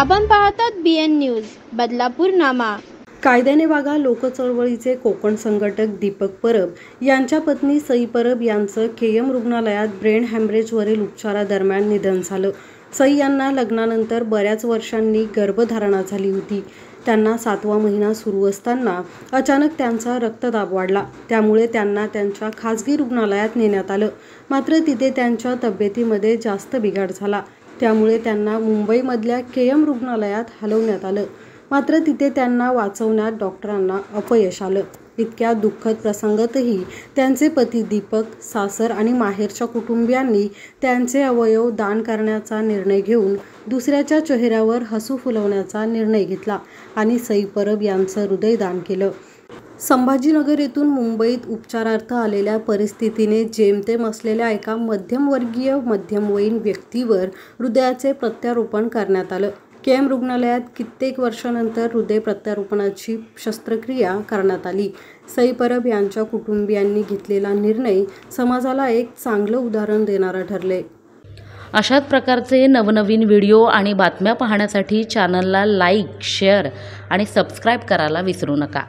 आपण पाहतात BN news Badlapur नामा। कायद्याने वागा लोकचळवळीचे कोकण संघटक दीपक परब यांच्या पत्नी सई परब यांचं KM रुग्णालयात ब्रेन हॅमरेजवरील उपचारादरम्यान निधन झालं। सई यांना लग्नानंतर बऱ्याच वर्षांनी गर्भधारणा झाली होती। त्यांना 7वा महिना सुरू असताना अचानक त्यांचा रक्तदाब वाढला, त्यामुळे त्यांना त्यांच्या खासगी रुग्णालयात नेण्यात आलं। मात्र तिथे त्यांच्या तब्येतीमध्ये जास्त बिघाड झाला, त्यामुळे त्यांना मुंबईमधल्या KM रुग्णालयात हलवण्यात आलं। मात्र तिथे त्यांना वाचवण्यात डॉक्टरांना अपयश आलं। इतक्या दुःखद प्रसंगातही त्यांचे पती दीपक, सासर आणि माहेरच्या कुटुंबियांनी त्यांचे अवयव दान करण्याचा निर्णय घेऊन दुसऱ्याच्या चेहऱ्यावर हसू फुलवण्याचा निर्णय घेतला आणि सई परब यांचं हृदय दान केलं। संभाजीनगर येथून मुंबईत उपचारार्थ आलेल्या परिस्थितीने जेमतेम असलेल्या एका मध्यमवर्गीय मध्यमवयीन व्यक्तीवर हृदयाचे प्रत्यारोपण करण्यात आलं। KM रुग्णालयात कित्येक वर्षानंतर हृदय प्रत्यारोपणाची शस्त्रक्रिया करण्यात आली। सई परब यांच्या कुटुंबियांनी घेतलेला निर्णय समाजाला एक चांगलं उदाहरण देणारा ठरले। अशाच प्रकारचे नवनवीन व्हिडिओ आणि बातम्या पाहण्यासाठी चॅनलला लाईक, शेअर आणि सबस्क्राईब करायला विसरू नका।